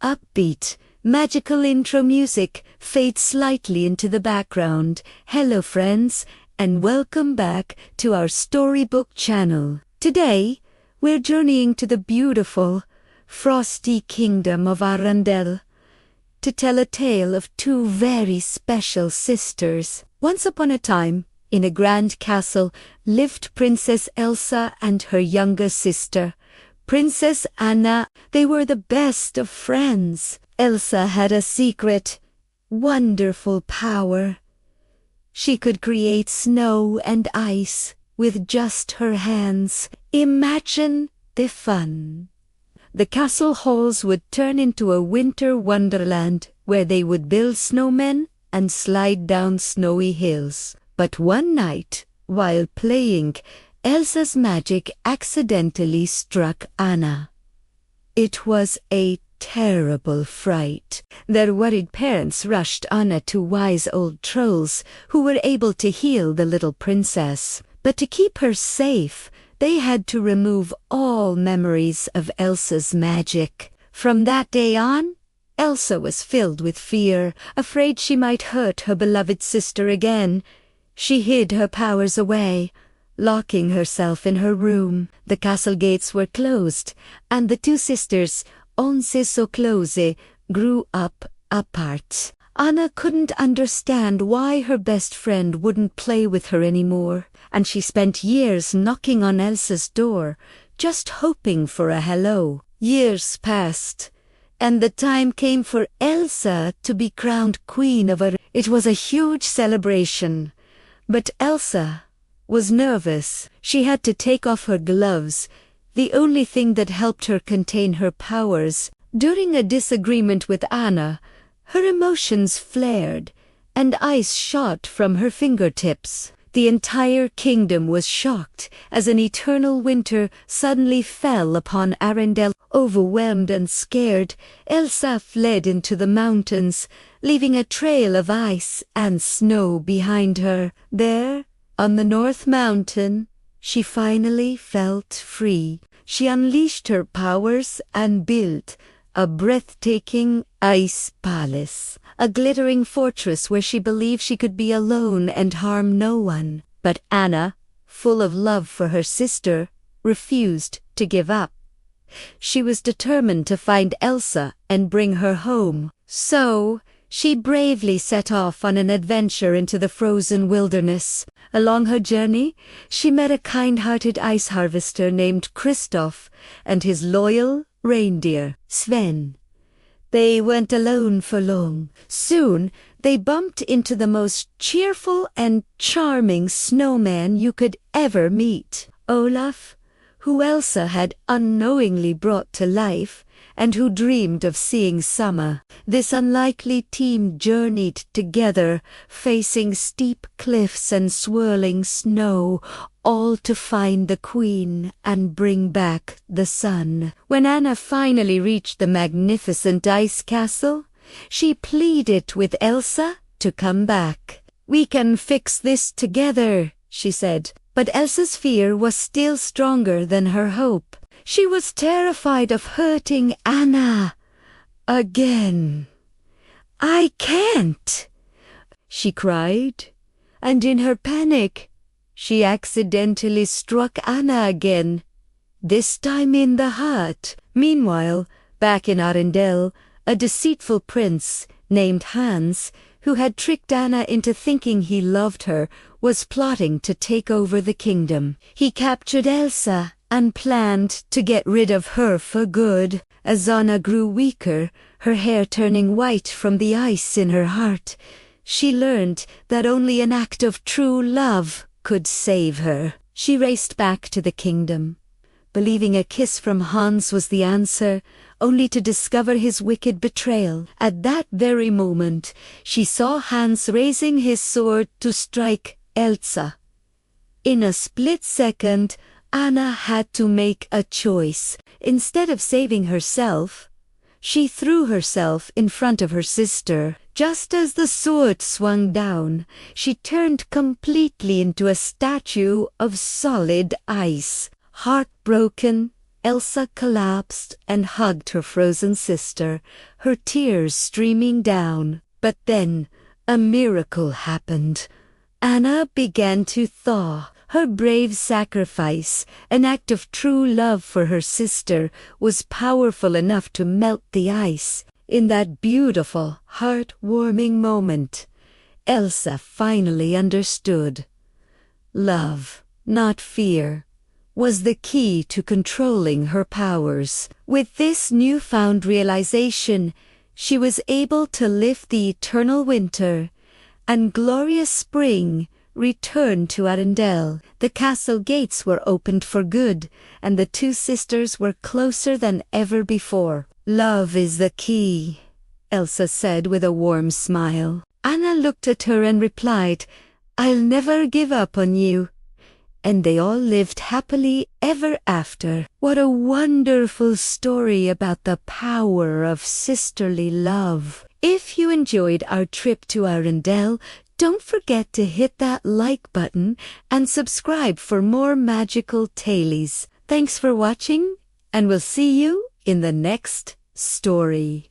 upbeat, magical intro music fades slightly into the background. Hello friends, and welcome back to our storybook channel. Today, we're journeying to the beautiful, frosty kingdom of Arendelle to tell a tale of two very special sisters. Once upon a time, in a grand castle, lived Princess Elsa and her younger sister, Princess Anna. They were the best of friends. Elsa had a secret, wonderful power. She could create snow and ice with just her hands. Imagine the fun. The castle halls would turn into a winter wonderland where they would build snowmen and slide down snowy hills. But one night, while playing, Elsa's magic accidentally struck Anna. It was a terrible fright. Their worried parents rushed Anna to wise old trolls who were able to heal the little princess. But to keep her safe, they had to remove all memories of Elsa's magic. From that day on, Elsa was filled with fear, afraid she might hurt her beloved sister again. She hid her powers away, locking herself in her room. The castle gates were closed, and the two sisters, once so close, grew up apart. Anna couldn't understand why her best friend wouldn't play with her anymore, and she spent years knocking on Elsa's door, just hoping for a hello. Years passed, and the time came for Elsa to be crowned queen of Arendelle. It was a huge celebration, but Elsa was nervous. She had to take off her gloves, the only thing that helped her contain her powers. During a disagreement with Anna, her emotions flared, and ice shot from her fingertips. The entire kingdom was shocked as an eternal winter suddenly fell upon Arendelle. Overwhelmed and scared, Elsa fled into the mountains, leaving a trail of ice and snow behind her. There, on the North Mountain, she finally felt free. She unleashed her powers and built a breathtaking ice palace, a glittering fortress where she believed she could be alone and harm no one. But Anna, full of love for her sister, refused to give up. She was determined to find Elsa and bring her home. So, she bravely set off on an adventure into the frozen wilderness. Along her journey, she met a kind-hearted ice harvester named Kristoff and his loyal reindeer, Sven. They weren't alone for long. Soon, they bumped into the most cheerful and charming snowman you could ever meet, Olaf, who Elsa had unknowingly brought to life and who dreamed of seeing summer. This unlikely team journeyed together, facing steep cliffs and swirling snow, all to find the queen and bring back the sun. When Anna finally reached the magnificent ice castle, she pleaded with Elsa to come back. "We can fix this together," she said. But Elsa's fear was still stronger than her hope. She was terrified of hurting Anna again. "I can't," she cried, and in her panic, she accidentally struck Anna again, this time in the heart. Meanwhile, back in Arendelle, a deceitful prince named Hans, who had tricked Anna into thinking he loved her, was plotting to take over the kingdom. He captured Elsa and planned to get rid of her for good. As Anna grew weaker, her hair turning white from the ice in her heart, she learned that only an act of true love could save her. She raced back to the kingdom, believing a kiss from Hans was the answer, only to discover his wicked betrayal. At that very moment, she saw Hans raising his sword to strike Elsa. In a split second, Anna had to make a choice. Instead of saving herself, she threw herself in front of her sister. Just as the sword swung down, she turned completely into a statue of solid ice. Heartbroken Elsa collapsed and hugged her frozen sister, her tears streaming down. But then, a miracle happened. Anna began to thaw. Her brave sacrifice, an act of true love for her sister, was powerful enough to melt the ice. In that beautiful, heart-warming moment, Elsa finally understood. Love, not fear, was the key to controlling her powers. With this newfound realization, she was able to lift the eternal winter, and glorious spring returned to Arendelle. The castle gates were opened for good, and the two sisters were closer than ever before. "Love is the key," Elsa said with a warm smile. Anna looked at her and replied, "I'll never give up on you." And they all lived happily ever after. What a wonderful story about the power of sisterly love. If you enjoyed our trip to Arendelle, don't forget to hit that like button and subscribe for more magical tales. Thanks for watching, and we'll see you in the next story.